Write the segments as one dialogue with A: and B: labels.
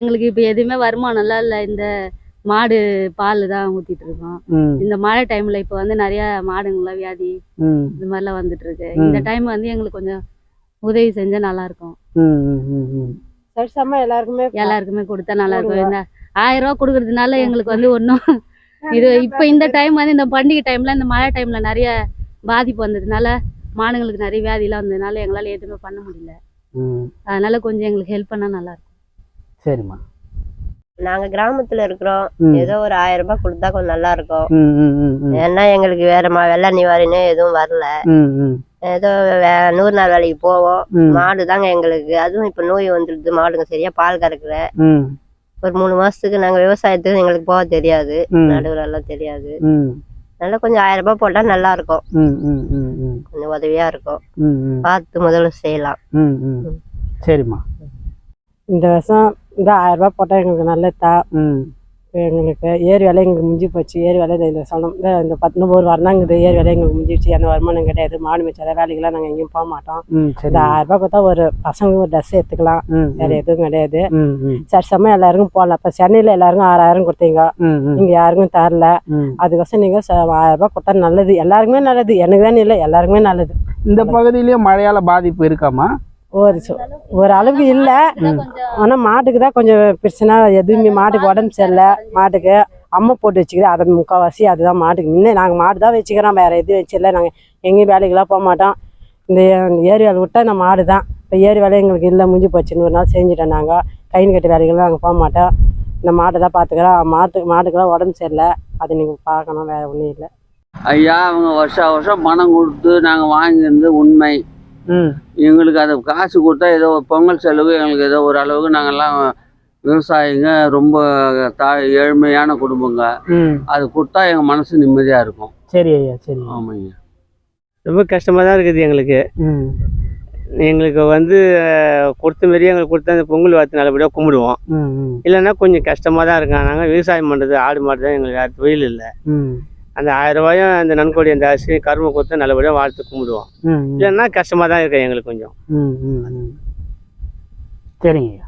A: எங்களுக்கு இப்போ எதுவுமே வருமானம்லாம் இல்லை. இந்த மாடு பால் தான் ஊத்திட்டு இருக்கோம். இந்த மழை டைம்ல இப்போ வந்து நிறைய மாடுங்களாம் வியாதி இந்த மாதிரிலாம் வந்துட்டு இருக்கு. இந்த டைம் வந்து எங்களுக்கு கொஞ்சம் உதவி செஞ்சா நல்லா இருக்கும். எல்லாருக்குமே கொடுத்தா நல்லா இருக்கும். இந்த 1000 ரூபா கொடுக்கறதுனால எங்களுக்கு வந்து ஒன்றும் இது இப்போ இந்த டைம் வந்து இந்த பண்டிகை டைம்ல இந்த மழை டைம்ல நிறைய பாதிப்பு வந்ததுனால மாடுங்களுக்கு நிறைய வியாதிலாம் வந்ததுனால எங்களால் எதுவுமே பண்ண முடியல. அதனால கொஞ்சம் எங்களுக்கு ஹெல்ப் பண்ணா நல்லா இருக்கும்.
B: சரிம்மா.
C: நாங்க கிராமத்துல இருக்கிறோம். ஏதோ ஒரு 1000 ரூபாய் கொடுத்தா கொஞ்சம் நல்லா இருக்கும். ஏன்னா எங்களுக்கு வேற வெள்ள நிவாரணம் எதுவும் வரல. ஏதோ 100 நாள் வேலைக்கு போவோம். மாடு தாங்க எங்களுக்கு. அதுவும் இப்ப நோய் வந்துடுது. மாடுங்க சரியா பால் கறக்குற. ஒரு 3 மாசத்துக்கு நாங்க விவசாயத்துக்கு எங்களுக்கு போக தெரியாது. நடுவுல எல்லாம் தெரியாது. அதனால கொஞ்சம் 1000 ரூபாய் போட்டா நல்லா இருக்கும். கொஞ்சம் உதவியா இருக்கும். பார்த்து முதல்ல செய்யலாம்.
B: சரிம்மா.
D: இந்த வருஷம் இந்த 1000 ரூபாய் போட்டால் எங்களுக்கு நல்லதா. எங்களுக்கு ஏரி வேலை எங்களுக்கு முடிஞ்சு போச்சு. ஏரி வேலை இந்த சொன்ன இந்த 11 வரனாங்குது. ஏரி வேலை எங்களுக்கு முடிஞ்சிடுச்சு. அந்த வருமானம் கிடையாது. மாடு மிச்சாத வேலைக்கெல்லாம் நாங்கள் எங்கேயும் போக மாட்டோம். இந்த 1000 ரூபாய் கொடுத்தா ஒரு பசங்களுக்கு ஒரு ட்ரெஸ் எடுத்துக்கலாம். வேற எதுவும் கிடையாது. சரி சமயம் எல்லாருக்கும் போடலாம். இப்போ சென்னையில் எல்லாருக்கும் 6000 கொடுத்தீங்க. இங்கே யாருக்கும் தரல. அதுக்கோசம் நீங்கள் 1000 ரூபாய் கொடுத்தா நல்லது. எல்லாருக்குமே நல்லது. எனக்கு தான் இல்லை, எல்லாருக்குமே நல்லது.
B: இந்த பகுதியிலேயே மழையால பாதிப்பு இருக்காமா?
D: ஒரு அளவுக்கு இல்லை. ஆனால் மாட்டுக்கு தான் கொஞ்சம் பிரச்சனை. எதுவுமே மாட்டுக்கு உடம்பு சரியில்லை. மாட்டுக்கு அம்மை போட்டு வச்சுக்கிறேன். அதை முக்கால்வாசி அதுதான் மாட்டுக்கு. முன்னே நாங்கள் மாடு தான் வச்சுக்கிறோம். வேறு எதுவும் வச்சிடல. நாங்கள் எங்கேயும் வேலைக்கெல்லாம் போக மாட்டோம். இந்த ஏரி வேலை விட்டால் இந்த மாடு தான். இப்போ ஏரி வேலை எங்களுக்கு இல்லை, முடிஞ்சு போச்சுன்னு ஒரு நாள் செஞ்சுட்டோம். நாங்கள் கயிறு கட்டு வேலைக்கெல்லாம் நாங்கள் போக மாட்டோம். இந்த மாட்டை தான் பார்த்துக்கிறோம். மாட்டுக்கெல்லாம் உடம்பு சரியில்லை. அதை நீங்கள் பார்க்கணும். வேறு ஒன்றும் இல்லை.
E: ஐயா அவங்க வருஷம் பணம் கொடுத்து நாங்கள் வாங்கியிருந்து உண்மை. எங்களுக்கு அதை காசு கொடுத்தா ஏதோ பொங்கல் செலவு எங்களுக்கு ஏதோ ஒரு அளவுக்கு நாங்கள்லாம் விவசாயிங்க ரொம்ப ஏழ்மையான குடும்பங்க. அது கொடுத்தா எங்கள் மனசு நிம்மதியாக இருக்கும்.
B: சரி ஐயா. சரி.
E: ஆமாங்க.
F: ரொம்ப கஷ்டமாக தான் இருக்குது எங்களுக்கு. எங்களுக்கு வந்து கொடுத்த மாரியே எங்களுக்கு கொடுத்தா அந்த பொங்கல் வாழ்த்து நல்லபடியாக கும்பிடுவோம். இல்லைன்னா கொஞ்சம் கஷ்டமாக தான் இருக்கோம். நாங்கள் விவசாயம் பண்ணுறது ஆடு மாடு தான். எங்களுக்கு யார் தொழில் இல்லை. அந்த 1000 ரூபாயும் அந்த நன்கொடி அந்த அரிசி கரும்பு கொடுத்து நல்லபடியாக வாழ்த்து கும்பிடுவோம். இல்லைன்னா கஷ்டமாக தான் இருக்கு எங்களுக்கு கொஞ்சம்.
B: சரிங்க.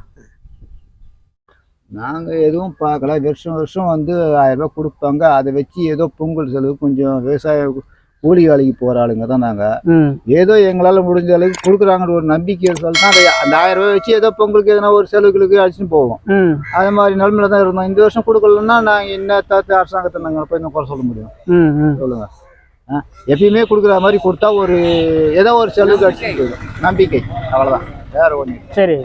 G: நாங்கள் எதுவும் பார்க்கல. வருஷம் வந்து 1000 ரூபாய் கொடுப்பாங்க. அதை வச்சு ஏதோ பொங்கல் செலவு கொஞ்சம் விவசாய கூலி வேலைக்கு போகிற ஆளுங்க தான் நாங்கள். ஏதோ எங்களால் முடிஞ்ச அளவுக்கு கொடுக்குறாங்கன்னு ஒரு நம்பிக்கை சொல்லிட்டு அந்த 1000 ரூபாய் வச்சு ஏதோ பொங்கலுக்கு எதனா ஒரு செலவுகளுக்கு அடிச்சுன்னு போவோம். அது மாதிரி நிலமையில தான் இருந்தோம். இந்த வருஷம் கொடுக்கலன்னா நாங்கள் என்ன அரசாங்கத்தை நாங்கள் போய் குறை சொல்ல முடியும்? சொல்லுங்க. எப்பயுமே கொடுக்குற மாதிரி கொடுத்தா ஒரு ஏதோ ஒரு செலவுக்கு அடிச்சுட்டு போயிடும். நம்பிக்கை அவ்வளோதான், வேற ஒன்று.
B: சரி.